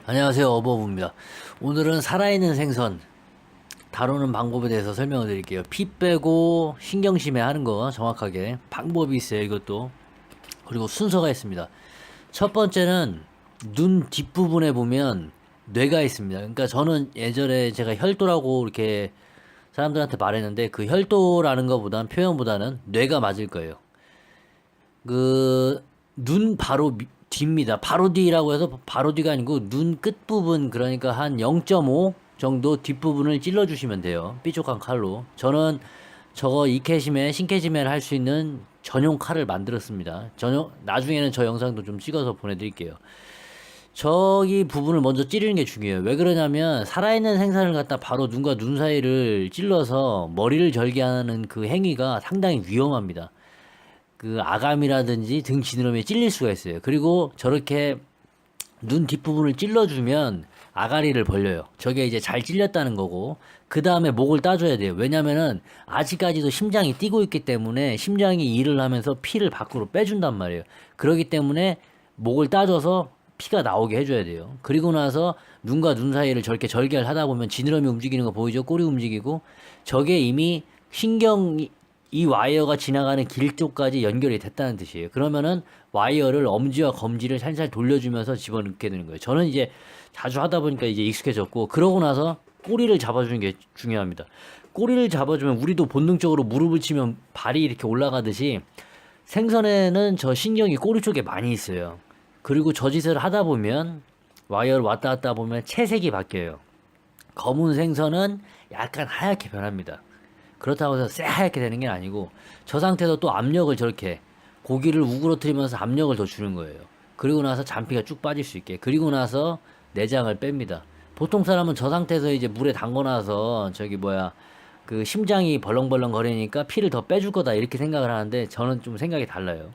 안녕하세요, 어버부입니다. 오늘은 살아있는 생선 다루는 방법에 대해서 설명을 드릴게요. 피 빼고 신경심해 하는 거 정확하게 방법이 있어요, 이것도. 그리고 순서가 있습니다. 첫 번째는 눈 뒷부분에 보면 뇌가 있습니다. 그러니까 저는 예전에 제가 혈도라고 이렇게 사람들한테 말했는데, 그 혈도라는 것보다는, 표현보다는 뇌가 맞을 거예요. 그 눈 바로 뒤입니다. 바로 뒤라고 해서 바로 뒤가 아니고 눈 끝부분, 그러니까 한 0.5 정도 뒷부분을 찔러주시면 돼요. 삐죽한 칼로. 저는 저거 이케시메, 신케시메를 할 수 있는 전용 칼을 만들었습니다. 나중에는 저 영상도 좀 찍어서 보내드릴게요. 저기 부분을 먼저 찌르는 게 중요해요. 왜 그러냐면 살아있는 생선을 갖다 바로 눈과 눈 사이를 찔러서 머리를 절개하는 그 행위가 상당히 위험합니다. 그 아감이라든지 등 지느러미에 찔릴 수가 있어요. 그리고 저렇게 눈 뒷부분을 찔러주면 아가리를 벌려요. 저게 이제 잘 찔렸다는 거고, 그 다음에 목을 따줘야 돼요. 왜냐면은 아직까지도 심장이 뛰고 있기 때문에 심장이 일을 하면서 피를 밖으로 빼준단 말이에요. 그렇기 때문에 목을 따줘서 피가 나오게 해줘야 돼요. 그리고 나서 눈과 눈 사이를 저렇게 절개를 하다 보면 지느러미 움직이는 거 보이죠? 꼬리 움직이고, 저게 이미 이 와이어가 지나가는 길 쪽까지 연결이 됐다는 뜻이에요. 그러면은 와이어를 엄지와 검지를 살살 돌려주면서 집어넣게 되는 거예요. 저는 이제 자주 하다 보니까 이제 익숙해졌고, 그러고 나서 꼬리를 잡아주는 게 중요합니다. 꼬리를 잡아주면 우리도 본능적으로 무릎을 치면 발이 이렇게 올라가듯이 생선에는 저 신경이 꼬리 쪽에 많이 있어요. 그리고 저 짓을 하다 보면 와이어를 왔다 갔다 보면 채색이 바뀌어요. 검은 생선은 약간 하얗게 변합니다. 그렇다고 해서 새하얗게 되는 게 아니고, 저 상태에서 또 압력을 저렇게 고기를 우그러뜨리면서 압력을 더 주는 거예요. 그리고 나서 잔피가 쭉 빠질 수 있게. 그리고 나서 내장을 뺍니다. 보통 사람은 저 상태에서 이제 물에 담궈놔서 그 심장이 벌렁벌렁 거리니까 피를 더 빼줄 거다 이렇게 생각을 하는데, 저는 좀 생각이 달라요.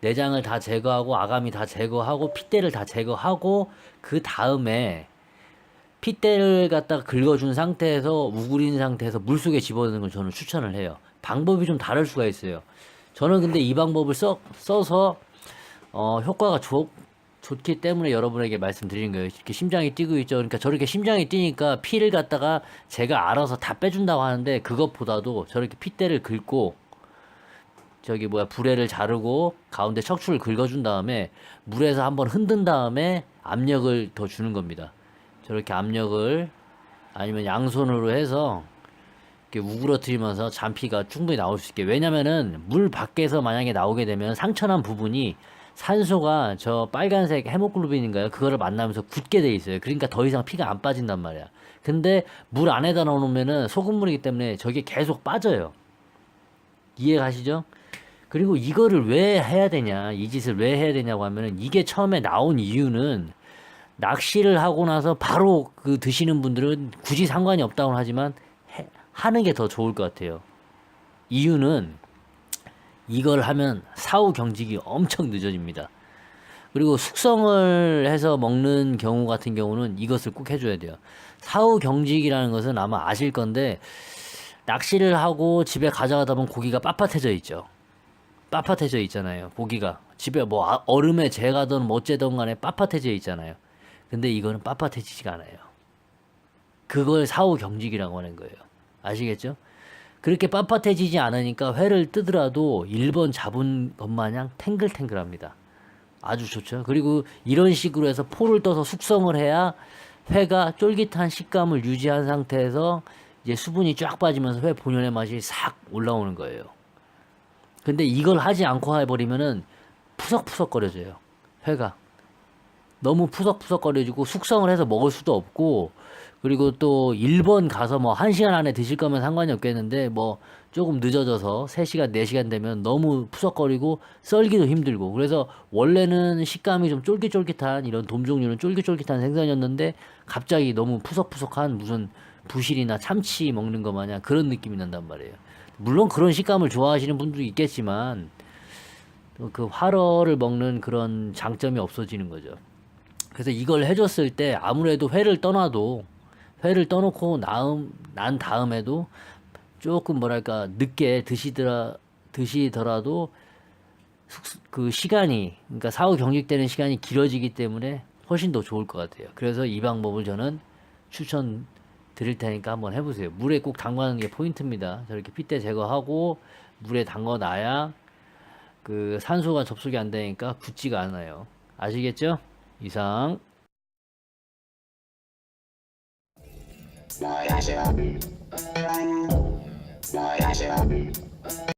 내장을 다 제거하고 아감이 다 제거하고 핏대를 다 제거하고, 그 다음에 핏대를 갖다가 긁어준 상태에서, 우그린 상태에서 물속에 집어넣는 걸 저는 추천을 해요. 방법이 좀 다를 수가 있어요. 저는 근데 이 방법을 써서 효과가 좋기 때문에 여러분에게 말씀드리는 거예요. 이렇게 심장이 뛰고 있죠. 그러니까 저렇게 심장이 뛰니까 피를 갖다가 제가 알아서 다 빼준다고 하는데, 그것보다도 저렇게 핏대를 긁고 불에를 자르고 가운데 척추를 긁어준 다음에 물에서 한번 흔든 다음에 압력을 더 주는 겁니다. 저렇게 압력을, 아니면 양손으로 해서 이렇게 우그러뜨리면서 잔피가 충분히 나올 수 있게. 왜냐면은 물 밖에서 만약에 나오게 되면 상처난 부분이 산소가 저 빨간색 헤모글로빈인가요? 그거를 만나면서 굳게 돼 있어요. 그러니까 더 이상 피가 안 빠진단 말이야. 근데 물 안에다 넣어놓으면은 소금물이기 때문에 저게 계속 빠져요. 이해가시죠? 그리고 이거를 왜 해야 되냐, 이 짓을 왜 해야 되냐고 하면은, 이게 처음에 나온 이유는, 낚시를 하고 나서 바로 그 드시는 분들은 굳이 상관이 없다고 하지만 하는 게 더 좋을 것 같아요. 이유는 이걸 하면 사후 경직이 엄청 늦어집니다. 그리고 숙성을 해서 먹는 경우 같은 경우는 이것을 꼭 해줘야 돼요. 사후 경직이라는 것은 아마 아실 건데, 낚시를 하고 집에 가져가다 보면 고기가 빳빳해져 있죠. 빳빳해져 있잖아요. 고기가 집에 얼음에 재가든 뭐 어째든 간에 빳빳해져 있잖아요. 근데 이거는 빳빳해지지가 않아요. 그걸 사후 경직이라고 하는 거예요. 아시겠죠? 그렇게 빳빳해지지 않으니까 회를 뜨더라도 1번 잡은 것 마냥 탱글탱글합니다. 아주 좋죠. 그리고 이런 식으로 해서 포를 떠서 숙성을 해야 회가 쫄깃한 식감을 유지한 상태에서 이제 수분이 쫙 빠지면서 회 본연의 맛이 싹 올라오는 거예요. 근데 이걸 하지 않고 해버리면은 푸석푸석거려져요. 회가 너무 푸석푸석거려지고 숙성을 해서 먹을 수도 없고, 그리고 또 일본 가서 1시간 안에 드실 거면 상관이 없겠는데, 조금 늦어져서 3시간 4시간 되면 너무 푸석거리고 썰기도 힘들고. 그래서 원래는 식감이 좀 쫄깃쫄깃한, 이런 돔 종류는 쫄깃쫄깃한 생선이었는데 갑자기 너무 푸석푸석한 무슨 부실이나 참치 먹는 거 마냥 그런 느낌이 난단 말이에요. 물론 그런 식감을 좋아하시는 분도 있겠지만 그 활어를 먹는 그런 장점이 없어지는 거죠. 그래서 이걸 해줬을 때 아무래도 회를 떠놓고 난 다음에도 조금 뭐랄까 늦게 드시더라도 그 시간이, 그러니까 사후 경직되는 시간이 길어지기 때문에 훨씬 더 좋을 것 같아요. 그래서 이 방법을 저는 추천 드릴 테니까 한번 해보세요. 물에 꼭 담가는 게 포인트입니다. 저렇게 핏대 제거하고 물에 담가 놔야 그 산소가 접속이 안 되니까 굳지가 않아요. 아시겠죠? 이상.